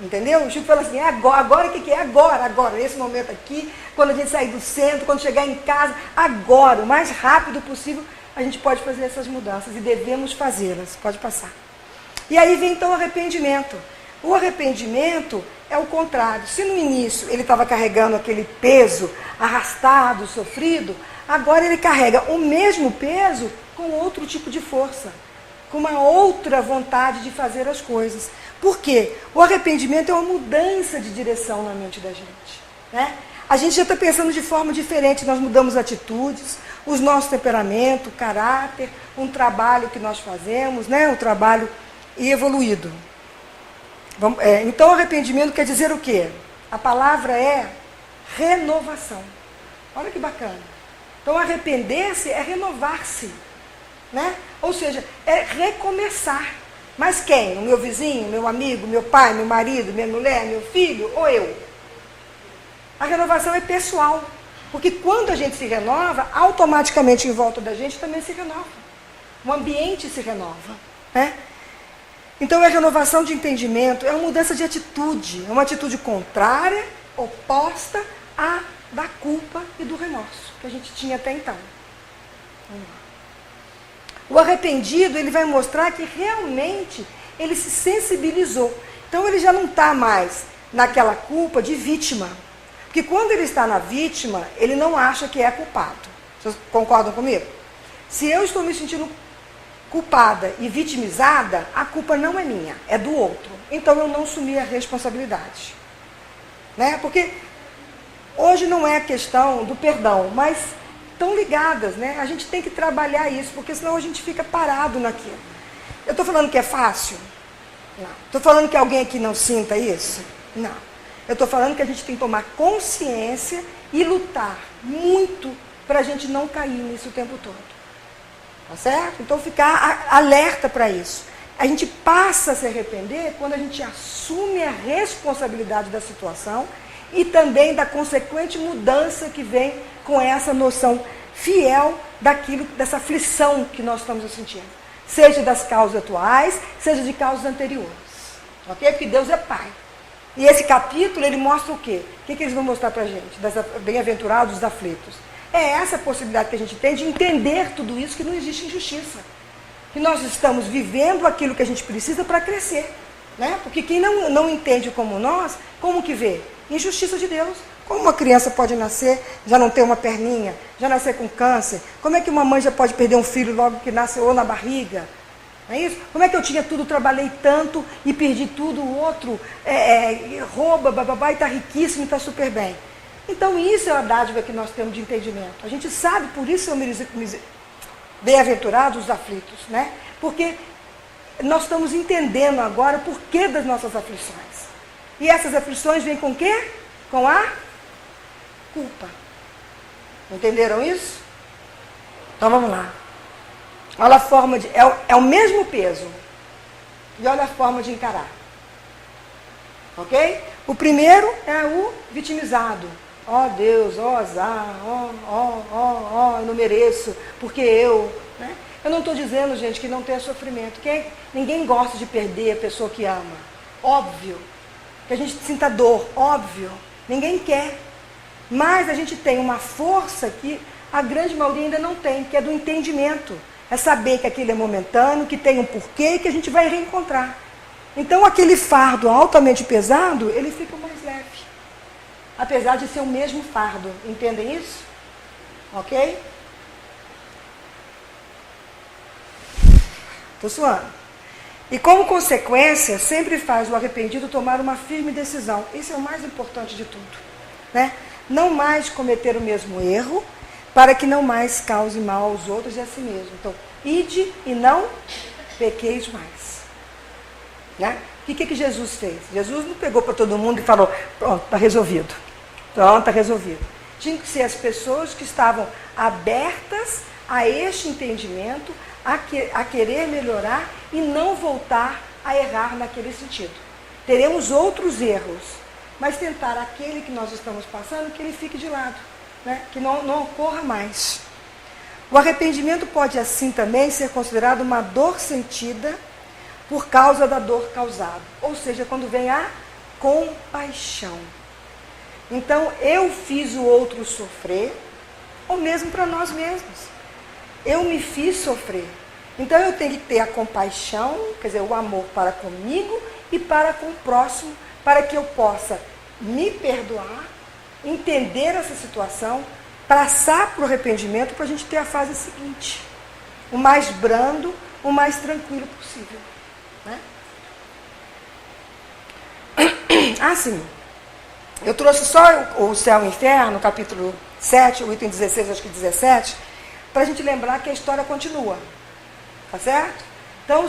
Entendeu? O Chico fala assim, agora o que é? Agora, nesse momento aqui, quando a gente sair do centro, quando chegar em casa, agora, o mais rápido possível, a gente pode fazer essas mudanças e devemos fazê-las. Pode passar. E aí vem então o arrependimento. O arrependimento é o contrário. Se no início ele estava carregando aquele peso arrastado, sofrido, agora ele carrega o mesmo peso com outro tipo de força, com uma outra vontade de fazer as coisas. Por quê? O arrependimento é uma mudança de direção na mente da gente, né? A gente já está pensando de forma diferente, nós mudamos atitudes, os nossos temperamentos, caráter, um trabalho que nós fazemos, né? Um trabalho evoluído. Então, arrependimento quer dizer o quê? A palavra é renovação. Olha que bacana. Então, arrepender-se é renovar-se, né? Ou seja, é recomeçar. Mas quem? O meu vizinho, meu amigo, meu pai, meu marido, minha mulher, meu filho ou eu? A renovação é pessoal. Porque quando a gente se renova, automaticamente em volta da gente também se renova. O ambiente se renova, né? Então, é renovação de entendimento, é uma mudança de atitude, é uma atitude contrária, oposta à da culpa e do remorso que a gente tinha até então. Vamos lá. O arrependido, ele vai mostrar que realmente ele se sensibilizou. Então, ele já não está mais naquela culpa de vítima. Porque quando ele está na vítima, ele não acha que é culpado. Vocês concordam comigo? Se eu estou me sentindo culpada e vitimizada, a culpa não é minha, é do outro. Então eu não assumi a responsabilidade. Né? Porque hoje não é a questão do perdão, mas estão ligadas, né? A gente tem que trabalhar isso, porque senão a gente fica parado naquilo. Eu estou falando que é fácil? Não. Estou falando que alguém aqui não sinta isso? Não. Eu estou falando que a gente tem que tomar consciência e lutar muito para a gente não cair nisso o tempo todo. Tá certo? Então, ficar alerta para isso. A gente passa a se arrepender quando a gente assume a responsabilidade da situação e também da consequente mudança que vem com essa noção fiel dessa aflição que nós estamos sentindo. Seja das causas atuais, seja de causas anteriores. Ok? Porque Deus é Pai. E esse capítulo, ele mostra o quê? O que eles vão mostrar para a gente? Bem-aventurados os aflitos. É essa a possibilidade que a gente tem de entender tudo isso, que não existe injustiça. Que nós estamos vivendo aquilo que a gente precisa para crescer. Né? Porque quem não entende como nós, como que vê? Injustiça de Deus. Como uma criança pode nascer, já não ter uma perninha, já nascer com câncer? Como é que uma mãe já pode perder um filho logo que nasce ou na barriga? Não é isso? Como é que eu tinha tudo, trabalhei tanto e perdi tudo, o outro rouba, bababá, e está riquíssimo e está super bem. Então, isso é a dádiva que nós temos de entendimento. A gente sabe, por isso são bem-aventurados os aflitos, né? Porque nós estamos entendendo agora o porquê das nossas aflições. E essas aflições vêm com o quê? Com a culpa. Entenderam isso? Então, vamos lá. Olha a forma de... É o mesmo peso. E olha a forma de encarar. Ok? O primeiro é o vitimizado. Ó Deus, ó azar, eu não mereço, porque eu... Né? Eu não estou dizendo, gente, que não tenha sofrimento. Ninguém gosta de perder a pessoa que ama. Óbvio. Que a gente sinta dor, óbvio. Ninguém quer. Mas a gente tem uma força que a grande maioria ainda não tem, que é do entendimento. É saber que aquilo é momentâneo, que tem um porquê e que a gente vai reencontrar. Então, aquele fardo altamente pesado, ele fica mais leve. Apesar de ser o mesmo fardo. Entendem isso? Ok? Estou suando. E como consequência, sempre faz o arrependido tomar uma firme decisão. Isso é o mais importante de tudo. Né? Não mais cometer o mesmo erro, para que não mais cause mal aos outros e a si mesmo. Então, ide e não pequeis mais. Né? O que Jesus fez? Jesus não pegou para todo mundo e falou, pronto, está resolvido. Pronto, está resolvido. Tinha que ser as pessoas que estavam abertas a este entendimento, a querer melhorar e não voltar a errar naquele sentido. Teremos outros erros, mas tentar aquele que nós estamos passando, que ele fique de lado. né, que não ocorra mais. O arrependimento pode assim também ser considerado uma dor sentida por causa da dor causada. Ou seja, quando vem a compaixão. Então, eu fiz o outro sofrer, ou mesmo para nós mesmos. Eu me fiz sofrer. Então, eu tenho que ter a compaixão, quer dizer, o amor para comigo e para com o próximo, para que eu possa me perdoar, entender essa situação, passar para o arrependimento para a gente ter a fase seguinte. O mais brando, o mais tranquilo possível. Né? Sim. Eu trouxe só o Céu e o Inferno, capítulo 7, o item 16, acho que 17, para a gente lembrar que a história continua. Tá certo? Então,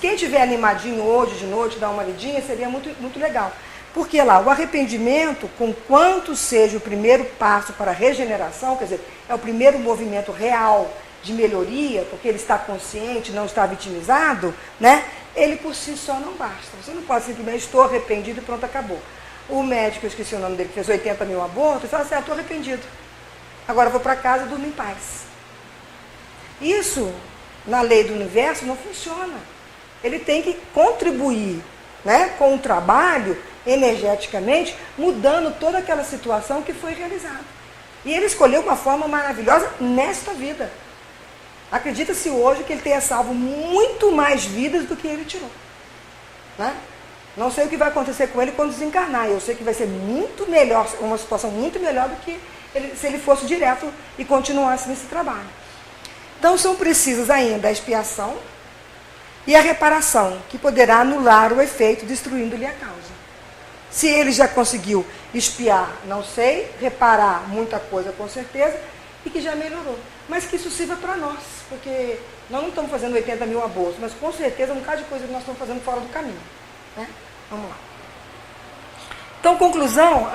quem tiver animadinho hoje de noite, dar uma lidinha, seria muito, muito legal. Porque lá, o arrependimento, conquanto seja o primeiro passo para a regeneração, quer dizer, é o primeiro movimento real de melhoria, porque ele está consciente, não está vitimizado, né? Ele por si só não basta. Você não pode simplesmente, estou arrependido e pronto, acabou. O médico, eu esqueci o nome dele, que fez 80 mil abortos, fala assim, estou arrependido. Agora eu vou para casa e durmo em paz. Isso, na lei do universo, não funciona. Ele tem que contribuir, né, com o trabalho, energeticamente, mudando toda aquela situação que foi realizada. E ele escolheu uma forma maravilhosa nesta vida. Acredita-se hoje que ele tenha salvo muito mais vidas do que ele tirou. Né? Não sei o que vai acontecer com ele quando desencarnar. Eu sei que vai ser muito melhor, uma situação muito melhor do que se ele fosse direto e continuasse nesse trabalho. Então são precisas ainda a expiação e a reparação, que poderá anular o efeito, destruindo-lhe a causa. Se ele já conseguiu expiar, não sei, reparar muita coisa com certeza, e que já melhorou. Mas que isso sirva para nós, porque nós não estamos fazendo 80 mil abortos, mas com certeza um bocado de coisa que nós estamos fazendo fora do caminho. Né? Vamos lá. Então, conclusão,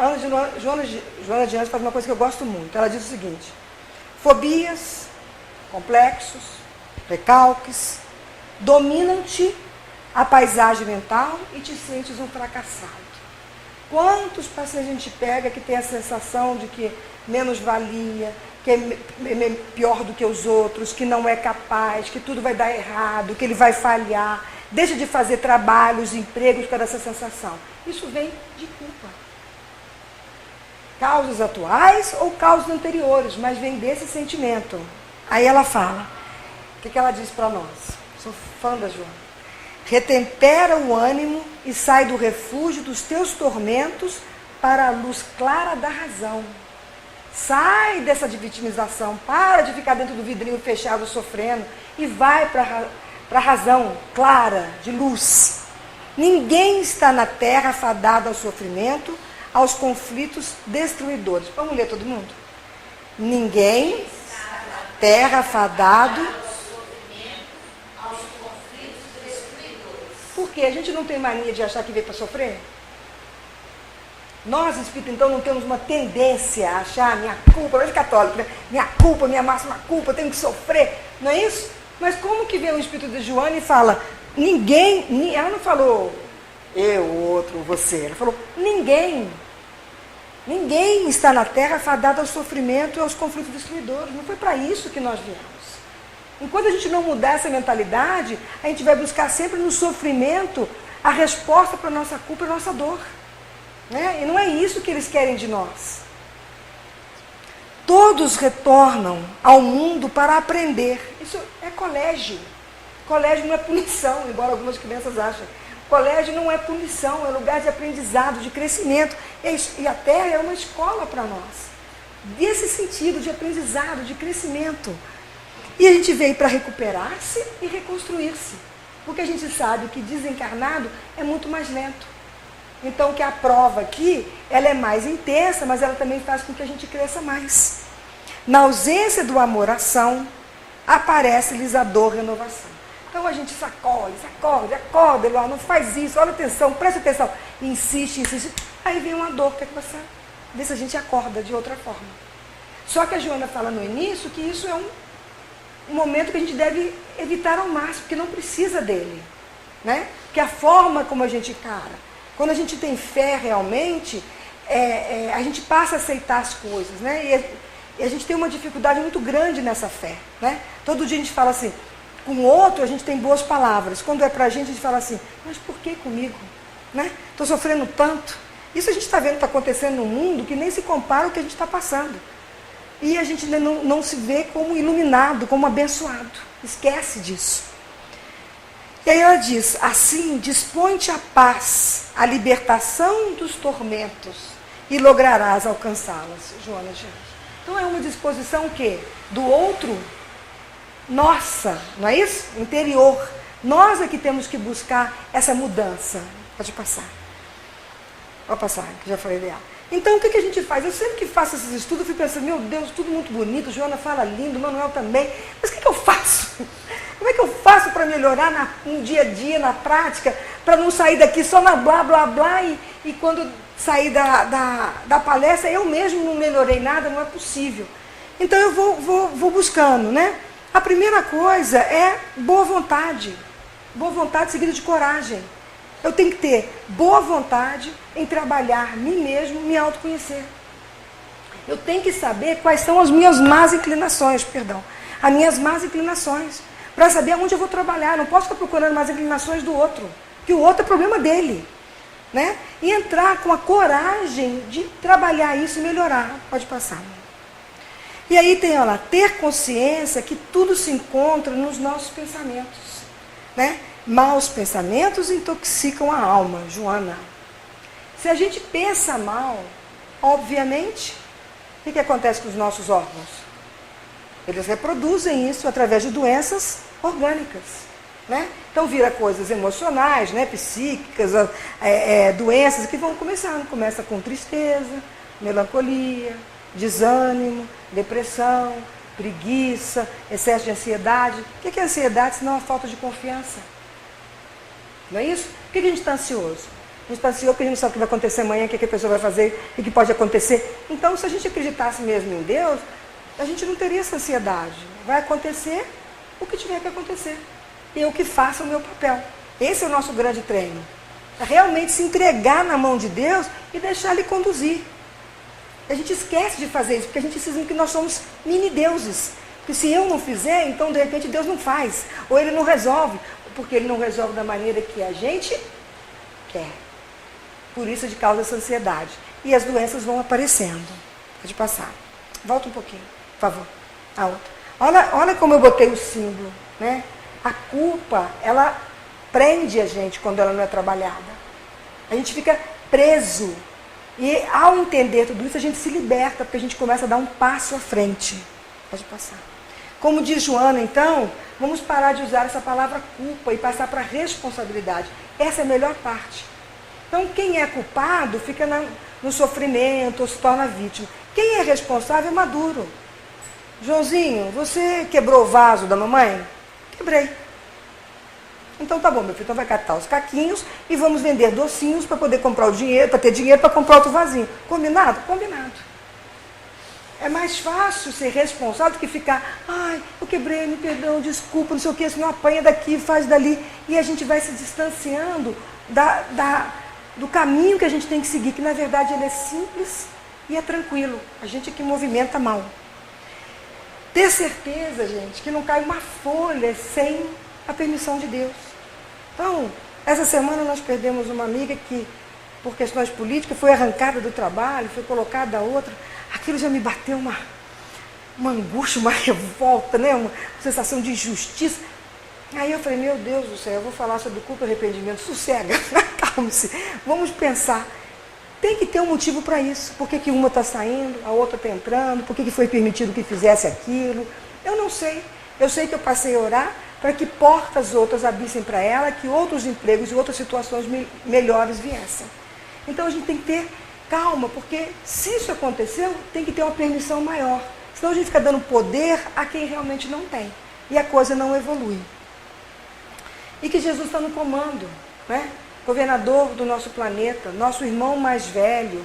Joana de Anjos faz uma coisa que eu gosto muito. Ela diz o seguinte: fobias, complexos, recalques, dominam-te a paisagem mental e te sentes um fracassado. Quantos pacientes a gente pega que tem a sensação de que menos-valia, que é pior do que os outros, que não é capaz, que tudo vai dar errado, que ele vai falhar, deixa de fazer trabalhos, empregos por essa sensação. Isso vem de culpa. Causas atuais ou causas anteriores, mas vem desse sentimento. Aí ela fala, o que ela diz para nós? Sou fã da Joana. Retempera o ânimo e sai do refúgio dos teus tormentos para a luz clara da razão. Sai dessa vitimização, para de ficar dentro do vidrinho fechado sofrendo e vai para a razão clara, de luz. Ninguém está na terra fadado ao sofrimento, aos conflitos destruidores. Vamos ler todo mundo? Ninguém está na terra fadado aos conflitos destruidores. Por quê? A gente não tem mania de achar que veio para sofrer? Nós, espíritas, então, não temos uma tendência a achar minha culpa, mas católico, né? Minha culpa, minha máxima culpa, eu tenho que sofrer, não é isso? Mas como que vem o espírito de Joana e fala, ninguém, ela não falou eu, outro, você, ela falou, ninguém está na terra fadado ao sofrimento e aos conflitos destruidores, não foi para isso que nós viemos. Enquanto a gente não mudar essa mentalidade, a gente vai buscar sempre no sofrimento a resposta para a nossa culpa e a nossa dor. Né? E não é isso que eles querem de nós. Todos retornam ao mundo para aprender. Isso é colégio. Colégio não é punição, embora algumas crianças achem. Colégio não é punição, é lugar de aprendizado, de crescimento. E a Terra é uma escola para nós. Desse sentido, de aprendizado, de crescimento. E a gente veio para recuperar-se e reconstruir-se. Porque a gente sabe que desencarnado é muito mais lento. Então, que a prova aqui, ela é mais intensa, mas ela também faz com que a gente cresça mais. Na ausência do amor-ação, aparece-lhes a dor renovação. Então, a gente sacode, acorda, não faz isso, olha atenção, presta atenção. Insiste. Aí vem uma dor, que você vê se a gente acorda de outra forma. Só que a Joana fala no início que isso é um momento que a gente deve evitar ao máximo, porque não precisa dele. Né? Que a forma como a gente encara. Quando a gente tem fé realmente, a gente passa a aceitar as coisas, né? a gente tem uma dificuldade muito grande nessa fé, né? Todo dia a gente fala assim, com o outro a gente tem boas palavras. Quando é pra gente, a gente fala assim, mas por que comigo? Né? Estou sofrendo tanto. Isso a gente está vendo que está acontecendo no mundo que nem se compara ao que a gente está passando. E a gente não se vê como iluminado, como abençoado. Esquece disso. E aí ela diz, assim, dispõe-te a paz, a libertação dos tormentos, e lograrás alcançá-las, Joana de Anjos. Então é uma disposição o quê? Do outro, nossa, não é isso? Interior. Nós é que temos que buscar essa mudança. Pode passar. Pode passar, que já falei dela. Então, o que a gente faz? Eu sempre que faço esses estudos, eu fico pensando, meu Deus, tudo muito bonito, Joana fala lindo, Manuel também, mas o que eu faço? Como é que eu faço para melhorar no dia a dia, na prática, para não sair daqui só na blá, blá, blá, e quando sair da palestra, eu mesmo não melhorei nada, não é possível. Então, eu vou buscando, né? A primeira coisa é boa vontade seguida de coragem. Eu tenho que ter boa vontade em trabalhar mim mesmo, me autoconhecer. Eu tenho que saber quais são as minhas más inclinações, as minhas más inclinações, para saber aonde eu vou trabalhar. Não posso ficar procurando más inclinações do outro, que o outro é problema dele, né? E entrar com a coragem de trabalhar isso e melhorar. Pode passar. E aí tem, olha lá, ter consciência que tudo se encontra nos nossos pensamentos, né? Maus pensamentos intoxicam a alma, Joana. Se a gente pensa mal, obviamente, o que acontece com os nossos órgãos? Eles reproduzem isso através de doenças orgânicas, né? Então vira coisas emocionais, né? Psíquicas, doenças que vão começando. Começa com tristeza, melancolia, desânimo, depressão, preguiça, excesso de ansiedade. O que é ansiedade senão a falta de confiança? Não é isso? Por que a gente está ansioso? A gente está ansioso porque a gente não sabe o que vai acontecer amanhã, o que a pessoa vai fazer, o que pode acontecer. Então, se a gente acreditasse mesmo em Deus, a gente não teria essa ansiedade. Vai acontecer o que tiver que acontecer. E eu que faça o meu papel. Esse é o nosso grande treino. É realmente se entregar na mão de Deus e deixar Ele conduzir. A gente esquece de fazer isso, porque a gente precisa que nós somos mini-deuses. Porque se eu não fizer, então de repente Deus não faz. Ou Ele não resolve. Porque Ele não resolve da maneira que a gente quer. Por isso de causa essa ansiedade. E as doenças vão aparecendo. Pode passar. Volta um pouquinho, por favor. A outra. Olha como eu botei o símbolo, né? A culpa, ela prende a gente quando ela não é trabalhada. A gente fica preso. E ao entender tudo isso, a gente se liberta, porque a gente começa a dar um passo à frente. Pode passar. Como diz Joana, então, vamos parar de usar essa palavra culpa e passar para responsabilidade. Essa é a melhor parte. Então, quem é culpado fica no sofrimento ou se torna vítima. Quem é responsável é maduro. Joãozinho, você quebrou o vaso da mamãe? Quebrei. Então tá bom, meu filho, então vai catar os caquinhos e vamos vender docinhos para poder comprar o dinheiro, para ter dinheiro para comprar outro vasinho. Combinado? Combinado. É mais fácil ser responsável do que ficar, ai, eu quebrei, me perdão, desculpa, não sei o que, senão apanha daqui, faz dali. E a gente vai se distanciando do caminho que a gente tem que seguir, que na verdade ele é simples e é tranquilo. A gente é que movimenta mal. Ter certeza, gente, que não cai uma folha sem a permissão de Deus. Então, essa semana nós perdemos uma amiga que, por questões políticas, foi arrancada do trabalho, foi colocada a outra. Aquilo já me bateu uma angústia, uma revolta, né? Uma sensação de injustiça. Aí eu falei, meu Deus do céu, eu vou falar sobre culpa e arrependimento. Sossega, acalme-se. Vamos pensar. Tem que ter um motivo para isso. Por que uma está saindo, a outra está entrando? Por que foi permitido que fizesse aquilo? Eu não sei. Eu sei que eu passei a orar para que portas outras abrissem para ela, que outros empregos e outras situações melhores viessem. Então a gente tem que ter calma, porque se isso aconteceu, tem que ter uma permissão maior. Senão a gente fica dando poder a quem realmente não tem. E a coisa não evolui. E que Jesus está no comando, né? Governador do nosso planeta, nosso irmão mais velho,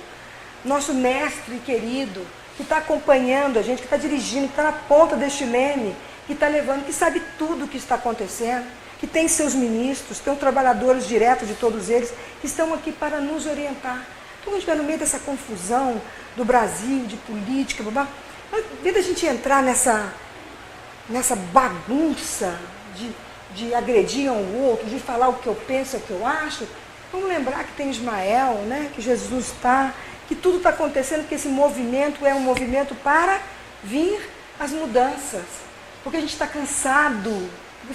nosso mestre querido, que está acompanhando a gente, que está dirigindo, que está na ponta deste leme, que está levando, que sabe tudo o que está acontecendo, que tem seus ministros, tem os trabalhadores diretos de todos eles, que estão aqui para nos orientar. Então, a gente vai no meio dessa confusão do Brasil, de política, blá, blá, Em vez da gente entrar nessa bagunça de agredir um outro, de falar o que eu penso, o que eu acho, vamos lembrar que tem Ismael, né? Que Jesus está, que tudo está acontecendo, que esse movimento é um movimento para vir as mudanças. Porque a gente está cansado.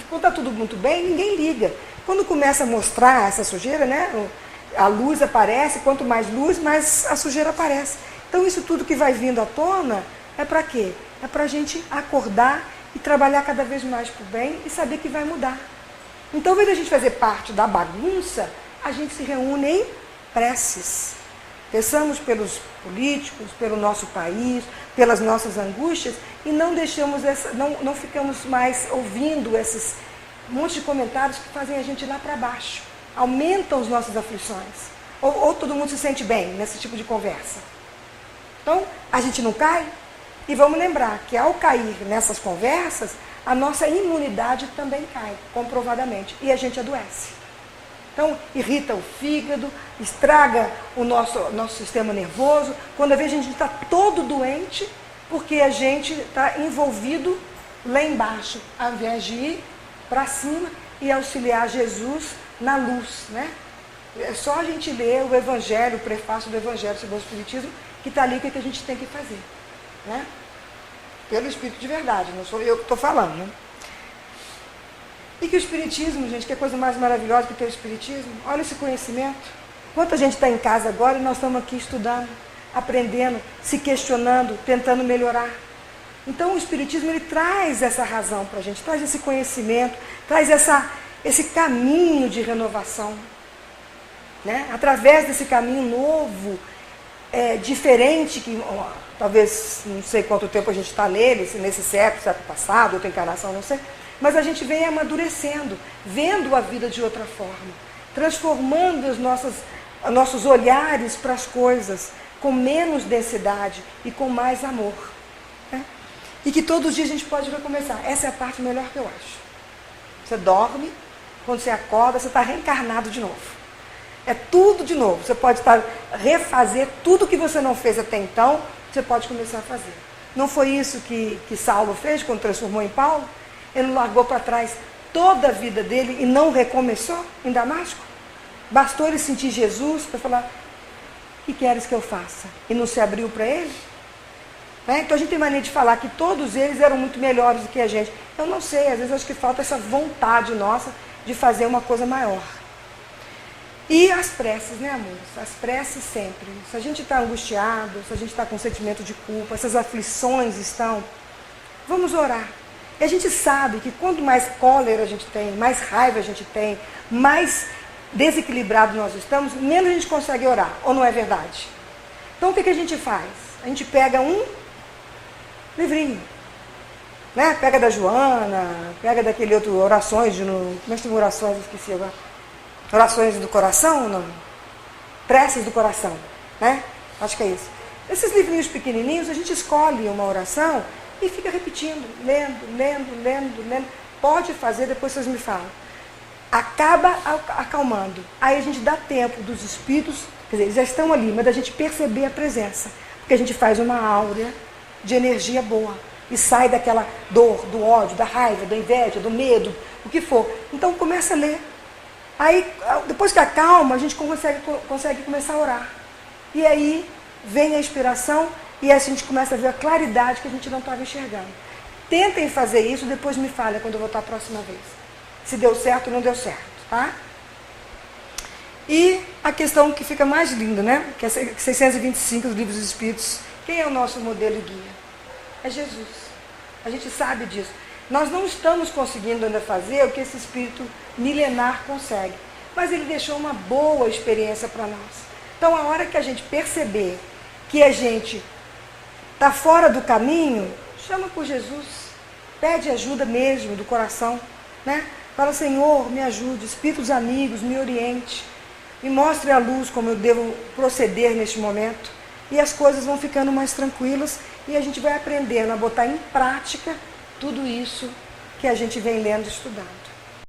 Quando está tudo muito bem, ninguém liga. Quando começa a mostrar essa sujeira, né? A luz aparece, quanto mais luz, mais a sujeira aparece. Então isso tudo que vai vindo à tona é para quê? É para a gente acordar e trabalhar cada vez mais para o bem e saber que vai mudar. Então, ao invés de a gente fazer parte da bagunça, a gente se reúne em preces. Peçamos pelos políticos, pelo nosso país, pelas nossas angústias e não deixamos não ficamos mais ouvindo esses monte de comentários que fazem a gente ir lá para baixo. Aumentam as nossas aflições. Ou todo mundo se sente bem nesse tipo de conversa. Então, a gente não cai. E vamos lembrar que ao cair nessas conversas, a nossa imunidade também cai, comprovadamente, e a gente adoece. Então, irrita o fígado, estraga o nosso sistema nervoso. Quando a vez a gente está todo doente, porque a gente está envolvido lá embaixo, ao invés de ir para cima e auxiliar Jesus na luz, né? É só a gente ler o Evangelho, o prefácio do Evangelho sobre o Espiritismo, que está ali o que a gente tem que fazer. Né? Pelo Espírito de verdade, não sou eu que estou falando. Né? E que o Espiritismo, gente, que é coisa mais maravilhosa que ter o Espiritismo, olha esse conhecimento. Quanta gente está em casa agora e nós estamos aqui estudando, aprendendo, se questionando, tentando melhorar. Então o Espiritismo ele traz essa razão para a gente, traz esse conhecimento, traz esse caminho de renovação. Né? Através desse caminho novo, diferente, que talvez não sei quanto tempo a gente está nele, se nesse século passado, outra encarnação, não sei, mas a gente vem amadurecendo, vendo a vida de outra forma, transformando os nossos olhares para as coisas com menos densidade e com mais amor. Né? E que todos os dias a gente pode recomeçar. Essa é a parte melhor que eu acho. Você dorme, quando você acorda, você está reencarnado de novo. É tudo de novo. Você pode refazer tudo que você não fez até então, você pode começar a fazer. Não foi isso que Saulo fez quando transformou em Paulo? Ele não largou para trás toda a vida dele e não recomeçou em Damasco? Bastou ele sentir Jesus para falar, o que queres que eu faça? E não se abriu para ele? Então a gente tem mania de falar que todos eles eram muito melhores do que a gente. Eu não sei, às vezes eu acho que falta essa vontade nossa de fazer uma coisa maior. E as preces, né, amores? As preces sempre. Se a gente está angustiado, se a gente está com sentimento de culpa, essas aflições estão, vamos orar. E a gente sabe que quanto mais cólera a gente tem, mais raiva a gente tem, mais desequilibrado nós estamos, menos a gente consegue orar. Ou não é verdade? Então o que a gente faz? A gente pega um livrinho. Né? Pega da Joana, pega daquele outro, orações, como é que tem orações? Eu esqueci agora. Orações do coração, não? Preces do coração, né? Acho que é isso. Esses livrinhos pequenininhos, a gente escolhe uma oração e fica repetindo, lendo. Pode fazer, depois vocês me falam. Acaba acalmando. Aí a gente dá tempo dos espíritos, quer dizer, eles já estão ali, mas da gente perceber a presença. Porque a gente faz uma áurea de energia boa. E sai daquela dor, do ódio, da raiva, da inveja, do medo, o que for. Então começa a ler. Aí, depois que acalma, a gente consegue começar a orar. E aí vem a inspiração e assim a gente começa a ver a claridade que a gente não estava enxergando. Tentem fazer isso, depois me falem quando eu voltar a próxima vez. Se deu certo ou não deu certo, tá? E a questão que fica mais linda, né? Que é 625 dos Livros dos Espíritos. Quem é o nosso modelo e guia? É Jesus. A gente sabe disso. Nós não estamos conseguindo ainda fazer o que esse espírito milenar consegue. Mas ele deixou uma boa experiência para nós. Então, a hora que a gente perceber que a gente está fora do caminho, chama por Jesus. Pede ajuda mesmo do coração. Né? Fala, Senhor, me ajude, espíritos amigos, me oriente. Me mostre a luz como eu devo proceder neste momento. E as coisas vão ficando mais tranquilas e a gente vai aprendendo a botar em prática tudo isso que a gente vem lendo e estudando.